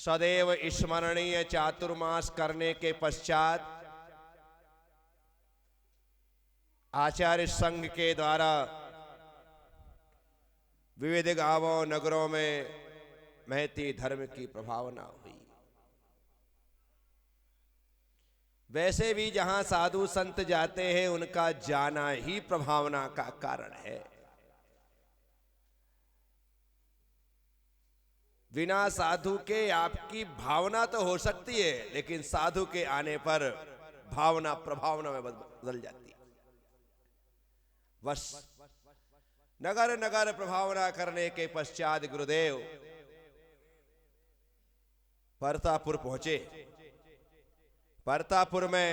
सदैव स्मरणीय चातुर्मास करने के पश्चात आचार्य संघ के द्वारा विविध गांवों नगरों में महती धर्म की प्रभावना हुई। वैसे भी जहां साधु संत जाते हैं उनका जाना ही प्रभावना का कारण है। बिना साधु के आपकी भावना तो हो सकती है, लेकिन साधु के आने पर भावना प्रभावना में बदल जाती है। बस नगर नगर प्रभावना करने के पश्चात गुरुदेव परतापुर पहुंचे। परतापुर में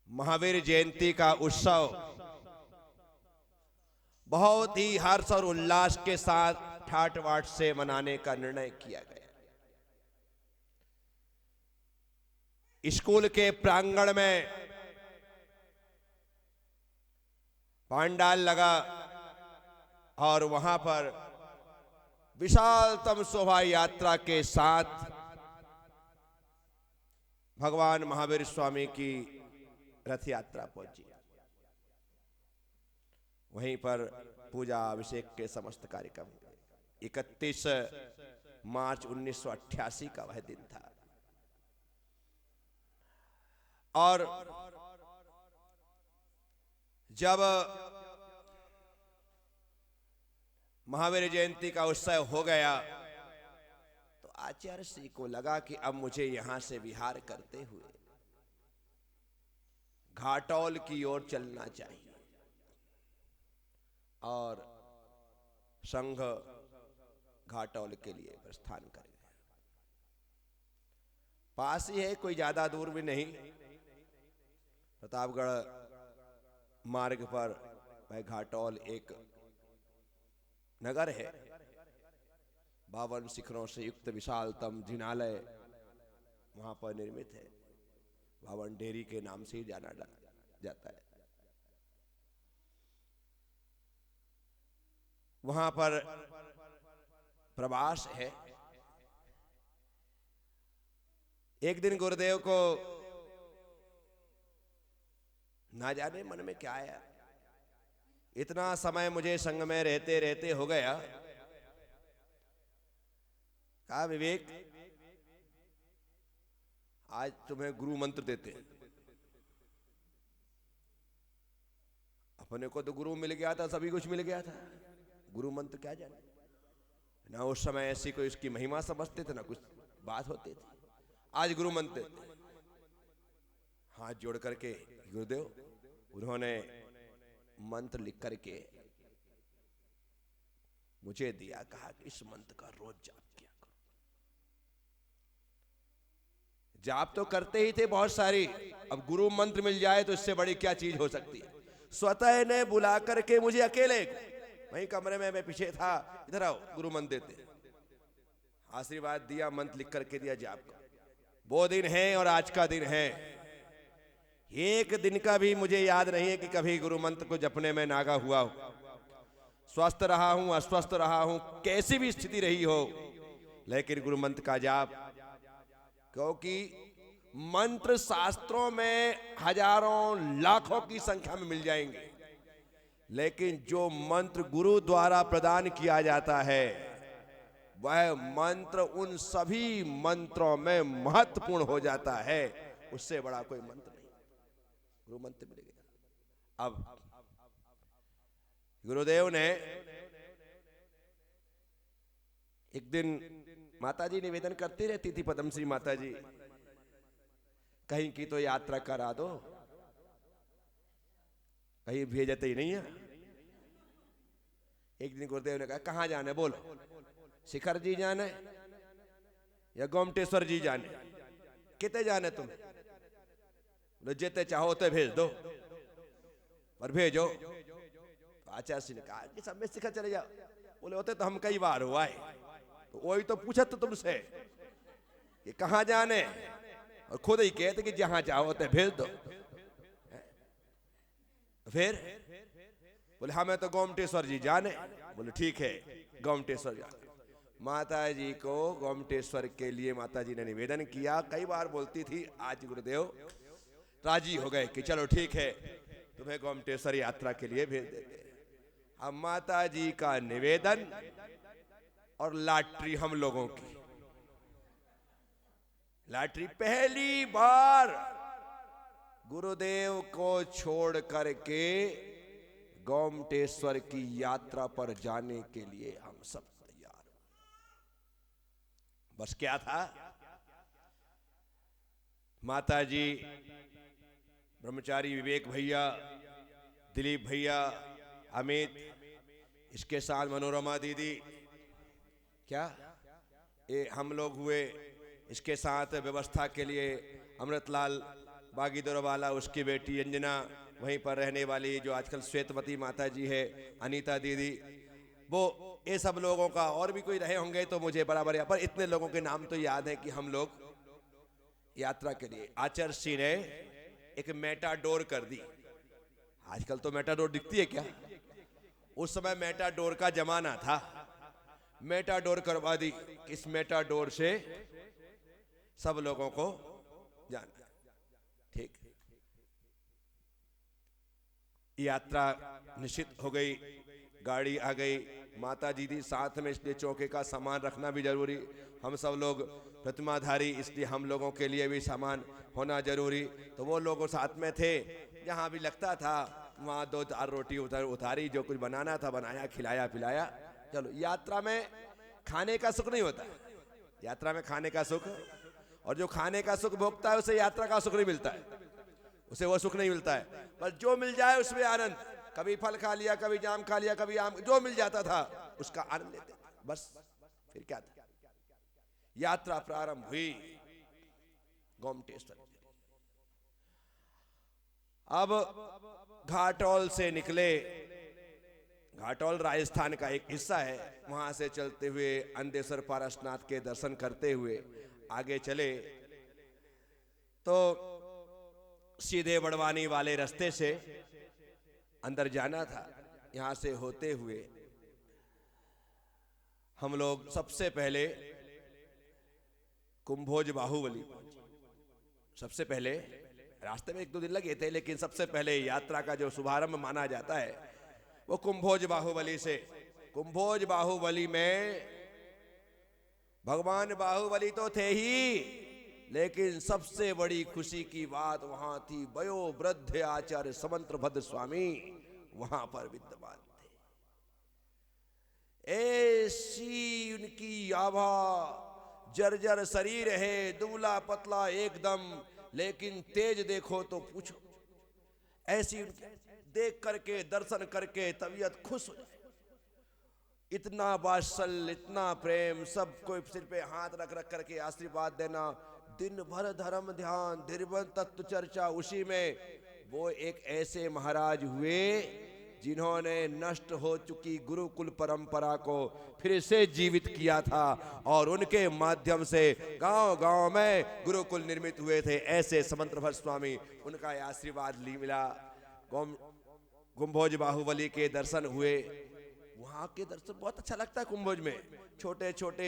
महावीर जयंती का उत्सव बहुत ही हर्ष और उल्लास के साथ ठाट बाट से मनाने का निर्णय किया गया। स्कूल के प्रांगण में पंडाल लगा और वहां पर विशालतम शोभा यात्रा के साथ भगवान महावीर स्वामी की रथ यात्रा पहुंची। वहीं पर पूजा अभिषेक के समस्त कार्यक्रम हुए। 31 मार्च 1988 का वह दिन था और जब महावीर जयंती का उत्सव हो गया तो आचार्य श्री को लगा कि अब मुझे यहां से विहार करते हुए घाटौल की ओर चलना चाहिए और संघ घाटौल के लिए प्रस्थान कर गया। पास ही है, कोई ज्यादा दूर भी नहीं। प्रतापगढ़ मार्ग पर वह घाटौल एक नगर है। 52 शिखरों से युक्त विशालतम जिनालय वहां पर निर्मित है। 52 डेरी के नाम से ही जाना जाता है। वहां पर प्रवास है। एक दिन गुरुदेव को ना जाने मन में क्या आया, इतना समय मुझे संग में रहते रहते हो गया। कहा विवेक, आज तुम्हें गुरु मंत्र देते हैं। अपने को तो गुरु मिल गया था, सभी कुछ मिल गया था, गुरु मंत्र क्या जाने। ना उस समय ऐसी कोई उसकी महिमा समझते थे, ना कुछ बात होती थी। आज गुरु मंत्र देते। हाथ जोड़ करके गुरुदेव उन्होंने मंत्र लिख करके मुझे दिया। कहा कि इस मंत्र का रोज जाप किया करो। जाप तो करते ही थे बहुत सारी, अब गुरु मंत्र मिल जाए तो इससे बड़ी क्या चीज हो सकती है। स्वतः ने बुला करके मुझे अकेले, वही कमरे में मैं पीछे था, इधर आओ गुरु मंत्र देते। आशीर्वाद दिया, मंत्र लिख करके दिया, जाप का। वो दिन है और आज का दिन है। एक दिन का भी मुझे याद नहीं है कि कभी गुरु मंत्र को जपने में नागा हुआ हो। स्वस्थ रहा हूं, अस्वस्थ रहा हूं, कैसी भी स्थिति रही हो, लेकिन गुरु मंत्र का जाप, क्योंकि मंत्र शास्त्रों में हजारों लाखों की संख्या में मिल जाएंगे, लेकिन जो मंत्र गुरु द्वारा प्रदान किया जाता है वह मंत्र उन सभी मंत्रों में महत्वपूर्ण हो जाता है। उससे बड़ा कोई मंत्र नहीं, गुरु मंत्र मिल गया। अब गुरुदेव ने एक दिन, माताजी निवेदन करती रहती थी, पद्मश्री माताजी, कहीं की तो यात्रा करा दो, कहीं भेजते ही नहीं है। एक दिन गुरुदेव ने कहा कहां जाने बोलो, शिखर जी जाने या गोमटेश्वर जी जाने, कितने जाने तुम? जितने चाहो तो भेज दो, पर भेजो। तो आचार्य सिंह ने कहा कि सब में शिखर चले जाओ। बोले होते तो हम कई बार हुआ है, तो वही तो पूछा तो तुमसे कि कहां जाने, और खुद ही कहते कि जहां चाहो तो भेज दो। फिर बोले हमें तो गोमटेश्वर जी जाने। बोले ठीक है, गोमटेश्वर जाने। माता जी को गोमटेश्वर के लिए माता जी ने निवेदन किया। कई बार बोलती थी, आज गुरुदेव राजी हो गए कि चलो ठीक है, तुम्हें गोमटेश्वर यात्रा के लिए भेज देते। अब माता जी का निवेदन और लॉटरी हम लोगों की। लॉटरी पहली बार गुरुदेव को छोड़ करके गोमटेश्वर की यात्रा पर जाने के लिए हम सब तैयार। बस क्या था, माता जी, ब्रह्मचारी विवेक भैया, दिलीप भैया, अमित, इसके साथ मनोरमा दीदी, क्या ये हम लोग हुए। इसके साथ व्यवस्था के लिए अमृतलाल बागीदोर वाला, उसकी बेटी अंजना, वहीं पर रहने वाली जो आजकल श्वेतवती माता जी है, अनीता दीदी, वो ये सब लोगों का, और भी कोई रहे होंगे तो मुझे बराबर है, पर इतने लोगों के नाम तो याद है कि हम लोग यात्रा के लिए। आचार्य श्री ने एक मेटाडोर कर दी। आजकल तो मेटाडोर दिखती है क्या, उस समय मेटाडोर का जमाना था। मेटाडोर करवा दी। इस मेटाडोर से सब लोगों को जाना। ठीक, यात्रा निश्चित हो गई, गाड़ी आ गई, माता जी थी साथ में, इसलिए चौके का सामान रखना भी जरूरी। हम सब लोग प्रतिमाधारी, इसलिए हम लोगों के लिए भी सामान होना जरूरी। तो वो लोग साथ में थे, जहाँ भी लगता था वहाँ 2-4 रोटी उतारी, जो कुछ बनाना था बनाया, खिलाया पिलाया। चलो, यात्रा में खाने का सुख नहीं होता। यात्रा में खाने का सुख, और जो खाने का सुख भोगता है उसे यात्रा का सुख नहीं मिलता है, उसे वो सुख नहीं मिलता है। पर जो मिल जाए उसमें आनंद, कभी फल खा लिया, कभी जाम खा लिया, कभी आम, जो मिल जाता था उसका आनंद लेते थे। बस फिर क्या था, यात्रा प्रारंभ हुई गोमटेश्वर। अब घाटोल से निकले। घाटोल राजस्थान का एक हिस्सा है। वहां से चलते हुए अंदेश्वर पारसनाथ के दर्शन करते हुए आगे चले तो सीधे बड़वानी वाले रास्ते से अंदर जाना था। यहां से होते हुए हम लोग सबसे पहले कुंभोज बाहुबली। सबसे पहले रास्ते में 1-2 दिन लगे थे, लेकिन सबसे पहले यात्रा का जो शुभारंभ माना जाता है वो कुंभोज बाहुबली से। कुंभोज बाहुबली में भगवान बाहुबली तो थे ही, लेकिन सबसे बड़ी खुशी की बात वहां थी, वयोवृद्ध आचार्य समंत्रभद्र स्वामी वहां पर विद्यमान थे। ऐसी उनकी आभा, जर्जर शरीर है, दुबला पतला एकदम, लेकिन तेज देखो तो पूछो। ऐसी देख करके, दर्शन करके तबीयत खुश हो जाए। इतना वात्सल्य, इतना प्रेम, सबको सिर पे हाथ रख रख करके आशीर्वाद देना, दिन भर धर्म ध्यान, निर्बल तत्व चर्चा, उसी में वो एक ऐसे महाराज हुए जिन्होंने नष्ट हो चुकी गुरुकुल परंपरा को फिर से जीवित किया था, और उनके माध्यम से गांव-गांव में गुरुकुल निर्मित हुए थे। ऐसे समंत्रभद्र स्वामी, उनका आशीर्वाद मिला। कुंभोज बाहुबली के दर्शन हुए। वहां के दर्शन बहुत अच्छा लगता है। कुंभोज में छोटे छोटे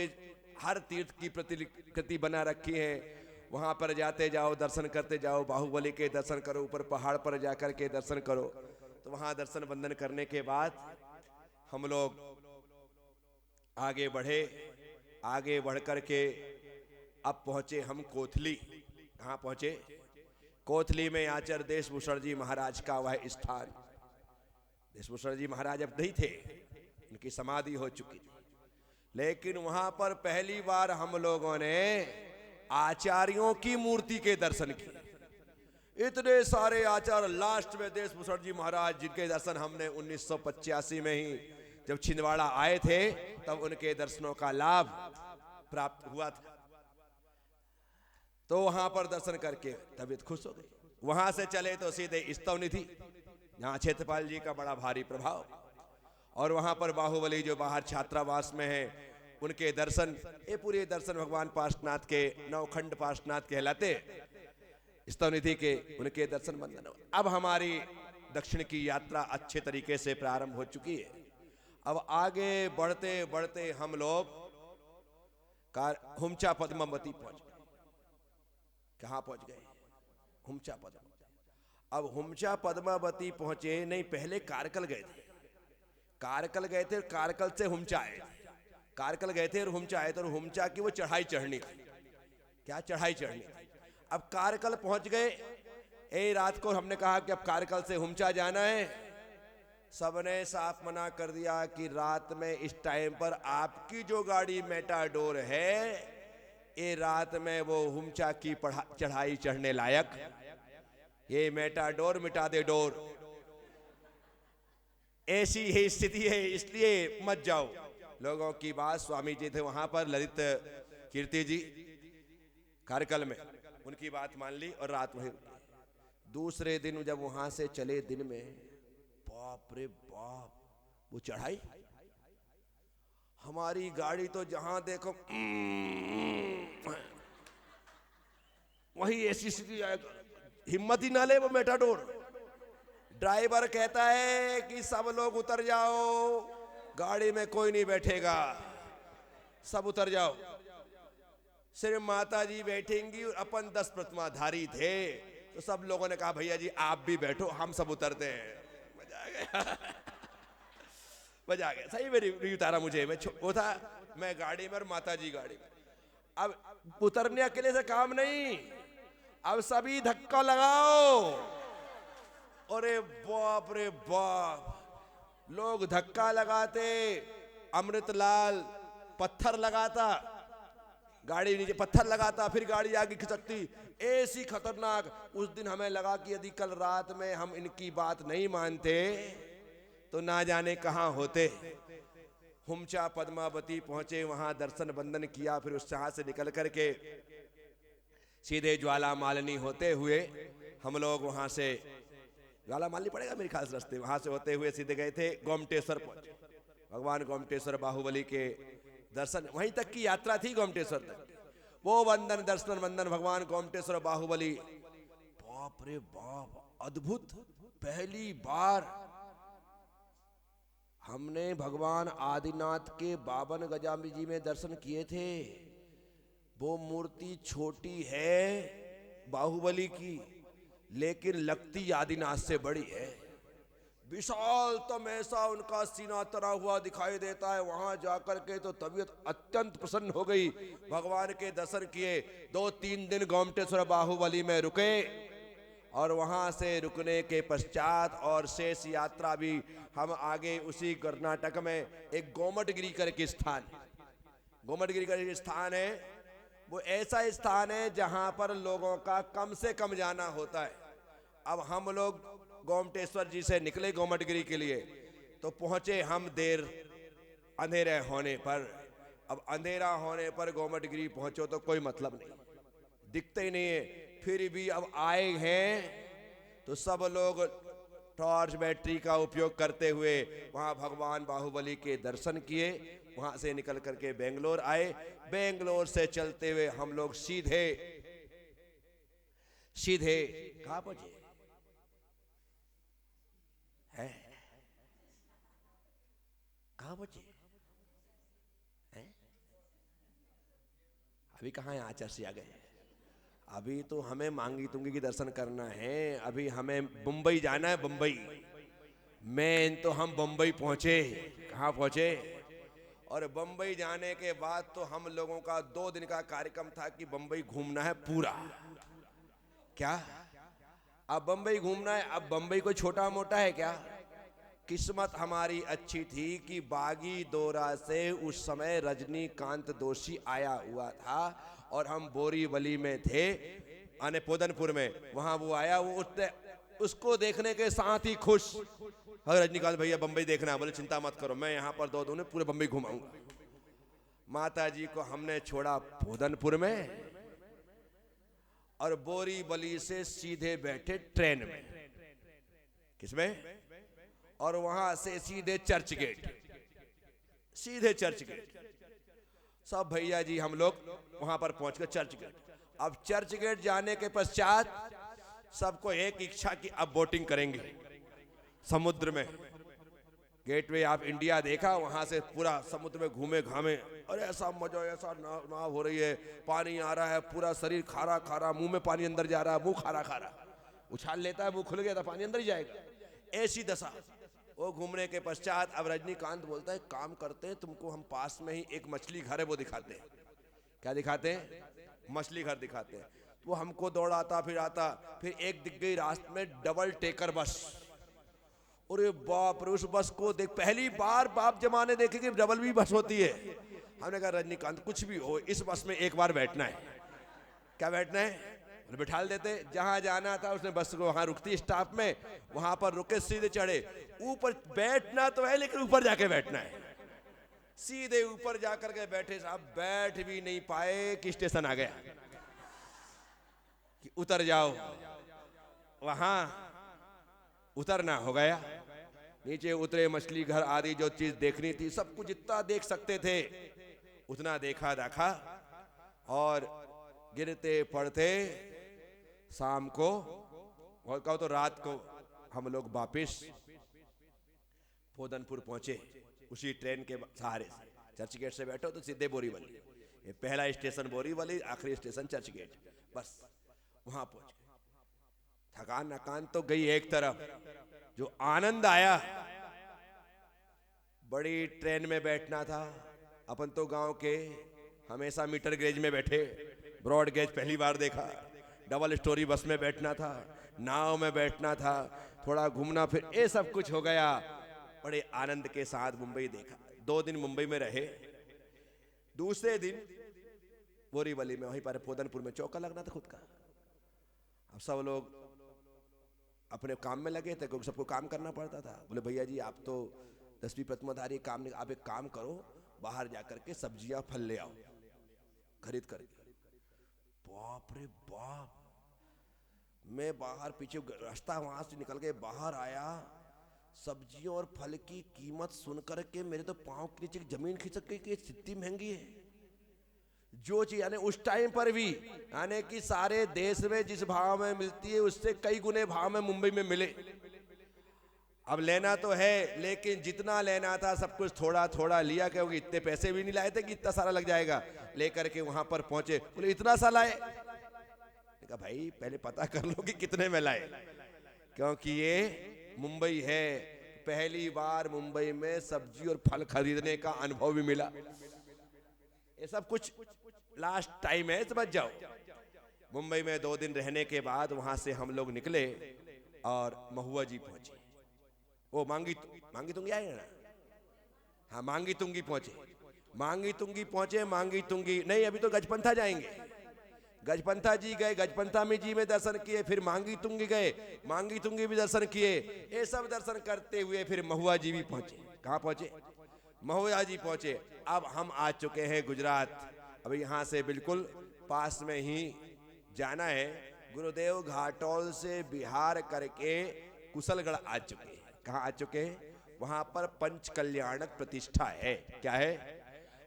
हर तीर्थ की प्रतिकृति बना रखी है। वहां पर जाते जाओ, दर्शन करते जाओ, बाहुबली के दर्शन करो, ऊपर पहाड़ पर जाकर के दर्शन करो। तो वहां दर्शन वंदन करने के बाद हम लोग आगे बढ़े। आगे बढ़ करके अब पहुंचे हम कोथली। कहाँ पहुंचे? कोथली में आचार्य देशभूषण जी महाराज का वह स्थान। देशभूषण जी महाराज अब नहीं थे, उनकी समाधि हो चुकी थी, लेकिन वहां पर पहली बार हम लोगों ने आचार्यों की मूर्ति के दर्शन किए। इतने सारे आचार्य, लास्ट में देशभूषण जी महाराज, जिनके दर्शन हमने 1985 में ही जब छिंदवाड़ा आए थे तब उनके दर्शनों का लाभ प्राप्त हुआ था। तो वहां पर दर्शन करके तबीयत खुश हो गई। वहां से चले तो सीधे स्तवनिधि, जहां क्षेत्रपाल जी का बड़ा भारी प्रभाव, और वहां पर बाहुबली जो बाहर छात्रावास में है, उनके दर्शन। ये पूरे दर्शन भगवान पार्श्वनाथ के, नवखंड पार्श्वनाथ कहलाते, स्तवनिधि के, उनके दर्शन बंदन। अब हमारी दक्षिण की यात्रा अच्छे तरीके से प्रारंभ हो चुकी है। अब आगे बढ़ते बढ़ते हम लोग हुमचा पद्मावती पहुंच गए। कहां पहुंच गए? हुमचा पद्मावती। अब हुमचा पद्मावती पहुंचे नहीं, पहले कारकल गए थे। कारकल गए थे, कारकल से हुमचा आए। कारकल गए थे और हुमचा आए थे, और हुमचा की वो चढ़ाई चढ़नी थी। क्या चढ़ाई चढ़नी थी? अब कारकल पहुंच गए। रात को हमने कहा कि अब कारकल से हुमचा जाना है। सबने साफ मना कर दिया कि रात में इस टाइम पर आपकी जो गाड़ी मेटाडोर है, ये रात में वो हुमचा की चढ़ाई चढ़ने लायक, ये मेटाडोर मिटा दे डोर, ऐसी ही स्थिति है, इसलिए मत जाओ। लोगों की बात, स्वामी जी थे वहां पर, ललित कीर्ति जी कारकल में, उनकी बात मान ली और रात वही रुकी। दूसरे दिन जब वहां से चले, दिन में बाप रे बाप वो चढ़ाई, हमारी गाड़ी तो जहां देखो वही ऐसी स्थिति, हिम्मत ही ना ले वो मेटाडोर। ड्राइवर कहता है कि सब लोग उतर जाओ, गाड़ी में कोई नहीं बैठेगा, सब उतर जाओ। सिर्फ माता जी बैठेंगी और अपन 10 प्रतिमाधारी थे, तो सब लोगों ने कहा भैया जी आप भी बैठो, हम सब उतरते हैं। मजा आ गया मजा आ गया। सही में उतारा मुझे, वो था मैं गाड़ी में और माता जी गाड़ी में। अब उतरने अकेले से काम नहीं, अब सभी धक्का लगाओ। अरे बाप रे बाप, लोग धक्का लगाते, अमृतलाल पत्थर लगाता, गाड़ी नीचे पत्थर लगाता, फिर गाड़ी आगे खिसकती, ऐसी खतरनाक। उस दिन हमें लगा कि यदि कल रात में हम इनकी बात नहीं मानते तो ना जाने कहां होते। हुमचा पद्मावती पहुंचे, वहां दर्शन बंदन किया, फिर उस जहां से निकल करके सीधे ज्वाला मालिनी होते हुए हम लोग वहां से, ज्वाला मालिनी पड़ेगा मेरे ख्याल से रास्ते, वहां से होते हुए सीधे गए थे गोमटेश्वर पहुंचे। भगवान गोमटेश्वर बाहुबली के दर्शन, वहीं तक की यात्रा थी गोमटेश्वर तक। वो वंदन दर्शन वंदन भगवान गोमटेश्वर बाहुबली, बाप रे बाप अद्भुत। पहली बार हमने भगवान आदिनाथ के 52 गजानन जी में दर्शन किए थे। वो मूर्ति छोटी है बाहुबली की, लेकिन लगती आदिनाथ से बड़ी है। विशाल तम ऐसा उनका सीना तना हुआ दिखाई देता है। वहां जाकर के तो तबीयत अत्यंत प्रसन्न हो गई, भगवान के दर्शन किए। 2-3 दिन गोमटेश्वर बाहुबली में रुके, और वहां से रुकने के पश्चात और शेष यात्रा भी हम आगे उसी कर्नाटक में एक गोमटगिरी करके स्थान, गोमटगिरी करके स्थान है। वो ऐसा स्थान है जहां पर लोगों का कम से कम जाना होता है। अब हम लोग गोमटेश्वर जी से निकले गोमटगिरी के लिए, तो पहुंचे हम देर, अंधेरे होने पर। अब अंधेरा होने पर गोमटगिरी पहुंचो तो कोई मतलब नहीं, दिखते ही नहीं है। फिर भी अब आए हैं तो सब लोग टॉर्च बैटरी का उपयोग करते हुए वहां भगवान बाहुबली के दर्शन किए। वहां से निकल करके बेंगलोर आए। बेंगलोर से चलते हुए हम लोग सीधे कहां पहुंचे है, कहां पहुंचे हैं? अभी कहां है? आचार्य से आ गए। अभी तो हमें मांगी तुंगी की दर्शन करना है। अभी हमें मुंबई जाना है, मुंबई में तो हम बम्बई पहुंचे। कहां पहुंचे? और बम्बई जाने के बाद तो हम लोगों का 2 दिन का कार्यक्रम था कि बम्बई घूमना है पूरा। क्या अब बम्बई घूमना है? अब बम्बई कोई छोटा मोटा है क्या? किस्मत हमारी अच्छी थी कि बागी दौरा से उस समय रजनीकांत दोषी आया हुआ था, और हम बोरीवली में थे, आने पोदनपुर में। वहां वो आया, वो उसको देखने के साथ ही खुश, रजनीकांत भैया बम्बई देखना। बोले चिंता मत करो, मैं यहाँ पर 2 दिन पूरे बम्बई घुमाऊंगा। माता जी को हमने छोड़ा पोदनपुर में, और बोरीवली से सीधे बैठे ट्रेन में। किसमें? और वहां से सीधे चर्च गेट, सीधे चर्च गेट। सब भैया जी हम लोग वहां पर पहुंच गए चर्च गेट। अब चर्च गेट जाने के पश्चात सबको एक इच्छा कि अब बोटिंग करेंगे समुद्र में। गेटवे ऑफ इंडिया देखा, वहां से पूरा समुद्र में घूमे घामे, और ऐसा मजा, ऐसा नाव हो रही है, पानी आ रहा है, पूरा शरीर खारा खारा, मुंह में पानी अंदर जा रहा है, मुंह खारा खारा, उछाल लेता है, मुंह खुल गया था पानी अंदर ही जाएगा, ऐसी दशा। वो घूमने के पश्चात अब रजनीकांत बोलता है काम करते हैं, तुमको हम पास में ही एक मछली घर है वो दिखाते हैं। क्या दिखाते हैं? मछली घर दिखाते हैं। वो हमको दौड़ाता फिर आता, फिर एक दिख गई रास्ते में डबल टेकर बस। अरे बाप रे, उस बस को देख, पहली बार बाप जमाने देखे कि डबल भी बस होती है। हमने कहा रजनीकांत कुछ भी हो, इस बस में एक बार बैठना है। क्या बैठना है? बिठा देते, जहां जाना था उसने बस को, वहां रुकती स्टॉप में, वहां पर रुके, सीधे चढ़े। ऊपर बैठना तो है लेकिन ऊपर जाके बैठना है। सीधे ऊपर जाकर के बैठे, साहब बैठ भी नहीं पाए कि स्टेशन आ गया कि उतर जाओ। वहां उतरना हो गया, नीचे उतरे, मछली घर आदि जो चीज देखनी थी सब कुछ जितना देख सकते थे उतना देखा दाखा, और गिरते पड़ते शाम को, और कहो तो रात को, हम लोग वापिस फोदनपुर पहुंचे उसी ट्रेन के सहारे से। चर्च गेट से बैठो तो सीधे बोरीवली, ये पहला स्टेशन बोरीवली, आखिरी स्टेशन चर्च गेट, बस वहां पहुंच गए। थकान नकान तो गई एक तरफ, जो आनंद आया, बड़ी ट्रेन में बैठना था। अपन तो गांव के हमेशा मीटर गेज में बैठे, ब्रॉड गेज पहली बार देखा, डबल स्टोरी बस में बैठना था, नाव में बैठना था, थोड़ा घूमना, फिर ये सब कुछ हो गया। बड़े आनंद के साथ मुंबई देखा। 2 दिन मुंबई में रहे। दूसरे दिन बोरीवली में, वहीं पर फोदनपुर में चौका लगना था खुद का। अब सब लोग अपने काम में लगे थे, क्योंकि सबको काम करना पड़ता था। बोले भैया जी आप तो 10वीं प्रतिमाधारी, काम नहीं, आप एक काम करो, बाहर जाकर के सब्जियां फल ले आओ खरीद करके। बाप रे बाप, मैं बाहर, पीछे रास्ता वहां से निकल के बाहर आया, सब्जियों और फल की कीमत सुनकर के मेरे तो पांव के नीचे जमीन खिसक गई कि इतनी महंगी है। जो चीज यानी उस टाइम पर भी, यानी कि सारे देश में जिस भाव में मिलती है उससे कई गुने भाव में मुंबई में मिले। अब लेना तो है, लेकिन जितना लेना था सब कुछ थोड़ा थोड़ा लिया, क्योंकि इतने पैसे भी नहीं लाए थे कि इतना सारा लग जाएगा। लेकर के वहां पर पहुंचे, बोले इतना सा लाए? कहा भाई पहले पता कर लो कि कितने में लाए, क्योंकि ये मुंबई है। पहली बार मुंबई में सब्जी और फल खरीदने का अनुभव भी मिला। ये सब कुछ लास्ट टाइम है, समझ जाओ। मुंबई में 2 दिन रहने के बाद वहां से हम लोग निकले और महुआ जी पहुंचे। वो मांगी तुंगी आए ना, हाँ मांगी तुंगी पहुंचे। मांगी तुंगी नहीं, अभी तो गजपंथा जाएंगे। गजपंथा जी गए, गजपंथा में जी में दर्शन किए, फिर मांगी तुंगी गए, मांगी तुंगी भी दर्शन किए। ये सब दर्शन करते हुए फिर महुआ जी भी पहुंचे। कहाँ पहुंचे? महुआ जी पहुंचे। अब हम आ चुके हैं गुजरात। अब यहाँ से बिल्कुल पास में ही जाना है। गुरुदेव घाटोल से बिहार करके कुशलगढ़ आ चुके हैं। कहाँ आ चुके हैं? वहां पर पंच कल्याणक प्रतिष्ठा है। क्या है?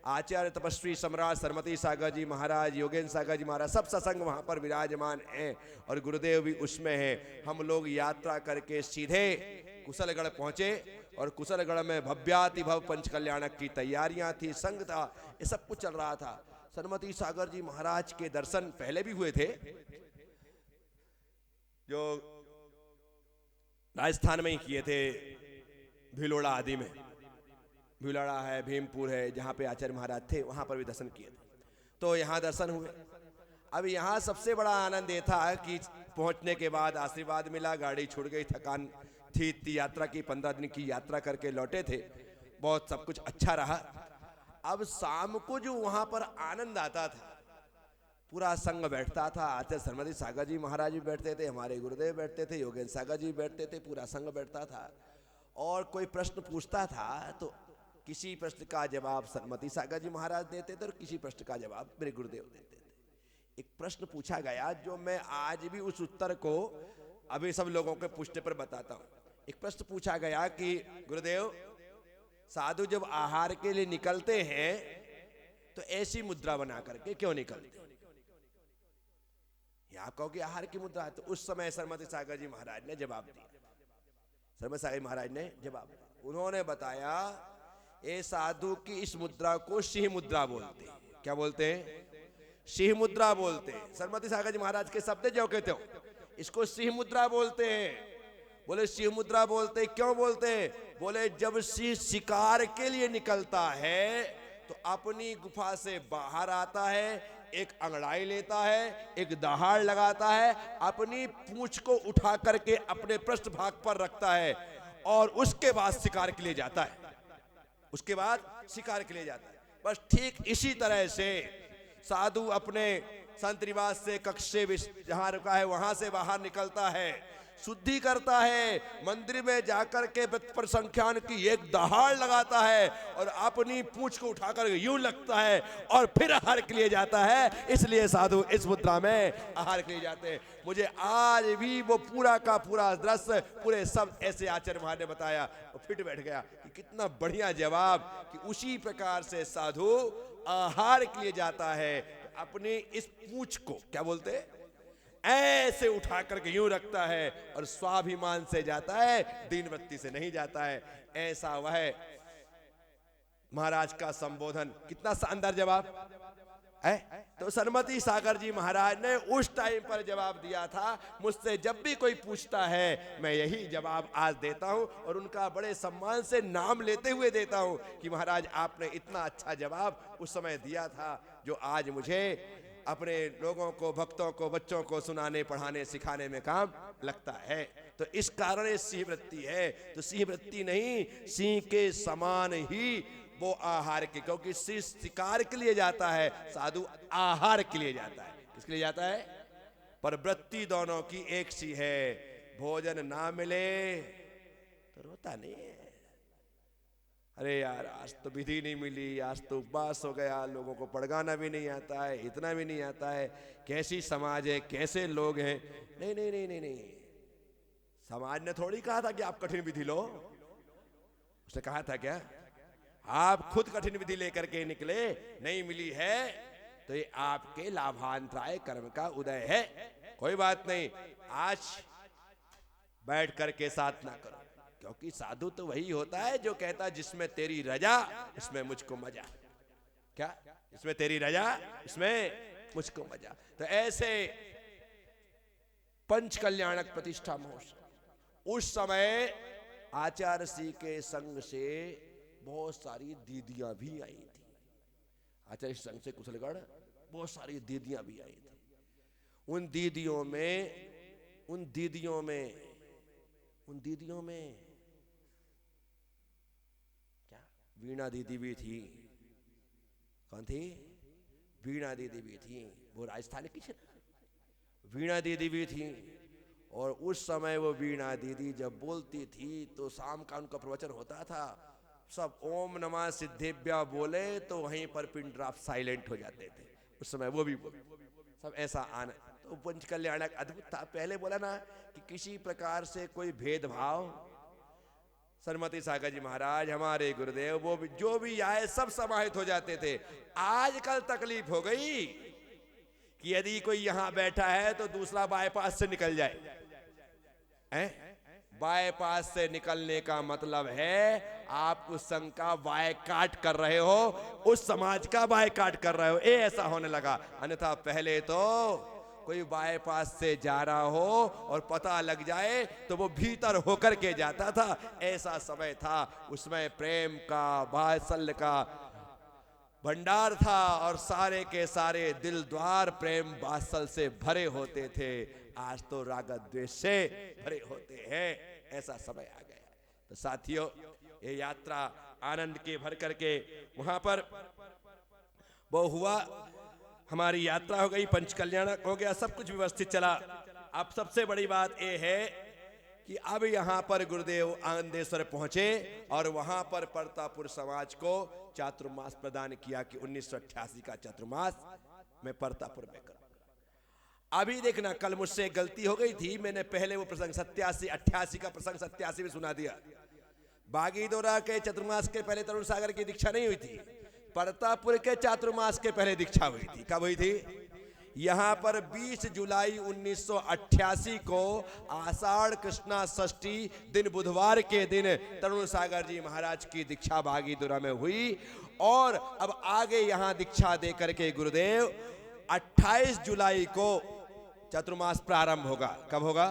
आचार्य तपस्वी सम्राट सरमती सागर जी महाराज, योगेंद्र सागर जी महाराज, सब सत्संग वहां पर विराजमान हैं और गुरुदेव भी उसमें हैं। हम लोग यात्रा करके सीधे कुशलगढ़ पहुंचे और कुशलगढ़ में भव्याति भव पंच कल्याणक की तैयारियां थी, संग था, ये सब कुछ चल रहा था। सरमती सागर जी महाराज के दर्शन पहले भी हुए थे, जो राजस्थान में ही किए थे, भिलोड़ा आदि में। भिलोड़ा है, भीमपुर है, जहाँ पे आचार्य महाराज थे वहाँ पर भी दर्शन किए थे। तो यहाँ दर्शन हुए। अब यहाँ सबसे बड़ा आनंद ये था कि पहुँचने के बाद आशीर्वाद मिला, गाड़ी छूट गई, थकान थी, यात्रा की 15 दिन की यात्रा करके लौटे थे, बहुत सब कुछ अच्छा रहा। अब शाम को जो वहाँ पर आनंद आता था, पूरा संग बैठता था, आचार्य सरमती सागर जी महाराज भी बैठते थे, हमारे गुरुदेव बैठते थे, योगेंद्र सागर जी बैठते थे, पूरा संग बैठता था। और कोई प्रश्न पूछता था तो किसी प्रश्न का जवाब सरमती सागर जी महाराज देते थे और किसी प्रश्न का जवाब मेरे गुरुदेव देते थे। एक प्रश्न पूछा गया जो मैं आज भी उस उत्तर को अभी सब लोगों के पूछने पर बताता हूँ। एक प्रश्न पूछा गया कि गुरुदेव, साधु जब आहार के लिए निकलते हैं तो ऐसी मुद्रा बना करके क्यों निकलते हैं? आप कहो कि आहार की मुद्रा है। तो उस समय सरमती सागर जी महाराज ने जवाब दिया शर्मा सागर महाराज ने जवाब दिया। उन्होंने बताया, ए साधु की इस मुद्रा को सिंह मुद्रा बोलते हैं। क्या बोलते हैं? सिंह मुद्रा बोलते हैं। सरमती सागर जी महाराज के शब्द जो कहते हो, इसको सिंह मुद्रा बोलते हैं। बोले सिंह मुद्रा बोलते हैं, क्यों बोलते हैं? बोले जब सिंह शिकार के लिए निकलता है तो अपनी गुफा से बाहर आता है, एक अंगड़ाई लेता है, एक दहाड़ लगाता है, अपनी पूंछ को उठा करके अपने पृष्ठ भाग पर रखता है और उसके बाद शिकार के लिए जाता है। उसके बाद शिकार के लिए जाता है। बस ठीक इसी तरह से साधु अपने संत निवास से, कक्ष से, जहां रुका है वहां से बाहर निकलता है, शुद्धि करता है, मंदिर में जाकर के पर संख्यान की एक दहाड़ लगाता है और अपनी पूंछ को उठाकर यूं लगता है और फिर आहार के लिए जाता है। इसलिए साधु इस मुद्रा में आहार के लिए जाते हैं। मुझे आज भी वो पूरा का पूरा दृश्य, पूरे सब ऐसे आचार्य महाराज ने बताया और फिट बैठ गया कि कितना बढ़िया जवाब कि उसी प्रकार से साधु आहार के लिए जाता है, अपने इस पूंछ को क्या बोलते हैं, ऐसे उठा करके यूं रखता है और स्वाभिमान से जाता है, दीन वृत्ति से नहीं जाता है। ऐसा वह महाराज का संबोधन, कितना शानदार जवाब है। तो सरमती सागर जी महाराज ने उस टाइम पर जवाब दिया था। मुझसे जब भी कोई पूछता है मैं यही जवाब आज देता हूं और उनका बड़े सम्मान से नाम लेते हुए देता हूं कि महाराज आपने इतना अच्छा जवाब उस समय दिया था जो आज मुझे अपने लोगों को, भक्तों को, बच्चों को सुनाने, पढ़ाने, सिखाने में काम लगता है। तो इस कारण ये सिंह वृत्ति है। तो सिंह वृत्ति नहीं, सिंह के समान ही वो आहार के, क्योंकि सिंह शिकार के लिए जाता है, साधु आहार के लिए जाता है। किसके लिए जाता है? पर वृत्ति दोनों की एक सी है। भोजन ना मिले तो रोता नहीं है, अरे यार आज तो विधि नहीं मिली, आज तो उपवास हो गया, लोगों को पढ़गाना भी नहीं आता है, इतना भी नहीं आता है, कैसी समाज है, कैसे लोग हैं। नहीं नहीं नहीं नहीं नहीं, समाज ने थोड़ी कहा था कि आप कठिन विधि लो। उसने कहा था क्या? आप खुद कठिन विधि लेकर के निकले, नहीं मिली है तो ये आपके लाभांतराय कर्म का उदय है। कोई बात नहीं, आज बैठ करके साधना करो, क्योंकि साधु तो वही होता है जो कहता है जिसमें तेरी रजा इसमें मुझको मजा। क्या? इसमें तेरी रजा इसमें मुझको मजा। तो ऐसे पंच कल्याणक प्रतिष्ठा महोत्सव, उस समय आचार्य श्री के संग से बहुत सारी दीदियां भी आई थी। आचार्य संघ से कुशलगढ़ बहुत सारी दीदियां भी आई थी। उन दीदियों में क्या वीणा दीदी भी थी। कौन थी? वीणा दीदी भी थी। वो राजस्थान की थी, वीणा दीदी भी थी। और उस समय वो वीणा दीदी जब बोलती थी तो शाम का उनका प्रवचन होता था, सब ओम नमः सिद्धेभ्य बोले तो वहीं पर पिन ड्रॉप साइलेंट हो जाते थे। उस समय वो भी सब ऐसा आना। तो पंच कल्याणक अद्भुत था। पहले बोला ना कि किसी प्रकार से कोई भेदभाव, सरमती सागर जी महाराज हमारे गुरुदेव वो भी, जो भी आए सब समाहित हो जाते थे। आजकल तकलीफ हो गई कि यदि कोई यहां बैठा है तो दूसरा बाईपास से निकल जाए। बाईपास से निकलने का मतलब है आप उस संघ का बायकाट कर रहे हो, उस समाज का बायकाट कर रहे हो। ये ऐसा होने लगा। अन्यथा पहले तो कोई बाईपास से जा रहा हो और पता लग जाए तो वो भीतर होकर के जाता था। ऐसा समय था, उसमें प्रेम का, वात्सल्य का भंडार था और सारे के सारे दिल द्वार प्रेम वात्सल्य से भरे होते थे। आज तो राग द्वेष से भरे होते हैं। ऐसा समय आ गया। तो साथियों, ये यात्रा आनंद के भर करके वहां पर वो हुआ, हमारी यात्रा हो गई, पंच कल्याण हो गया, सब कुछ व्यवस्थित चला। अब सबसे बड़ी बात यह है कि अब यहां पर गुरुदेव आनंदेश्वर पहुंचे और वहां पर परतापुर समाज को चातुर्मास प्रदान किया कि 1988 का चातुर्मास मैं परतापुर में करूं। अभी देखना, कल मुझसे गलती हो गई थी, मैंने पहले वो प्रसंग 87 88 का प्रसंग 87 में सुना दिया। बागीदोरा के चतुर्मास के पहले तरुण सागर की दीक्षा नहीं हुई थी, परतापुर के चातुर्मास के पहले दीक्षा हुई थी। कब हुई थी? यहाँ पर 20 जुलाई 1988 को आषाढ़ कृष्णा षष्ठी दिन बुधवार के दिन तरुण सागर जी महाराज की दीक्षा बागीदुरा में हुई। और अब आगे यहाँ दीक्षा दे करके गुरुदेव 28 जुलाई को चातुर्मास प्रारंभ होगा। कब होगा?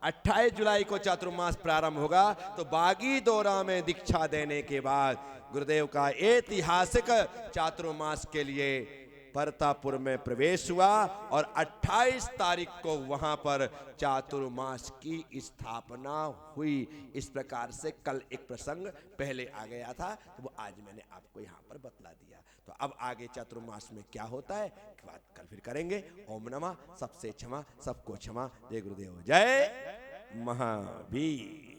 28 जुलाई को चातुर्मास प्रारंभ होगा। तो बागीदोरा में दीक्षा देने के बाद गुरुदेव का ऐतिहासिक चातुर्मास के लिए परतापुर में प्रवेश हुआ और 28 तारीख को वहां पर चातुर्मास की स्थापना हुई। इस प्रकार से कल एक प्रसंग पहले आ गया था, तो वो आज मैंने आपको यहाँ पर बतला दिया। तो अब आगे चातुर्मास में क्या होता है बात कल फिर करेंगे। ओम नमः, सबसे क्षमा, सबको क्षमा। जय गुरुदेव, जय महावीर।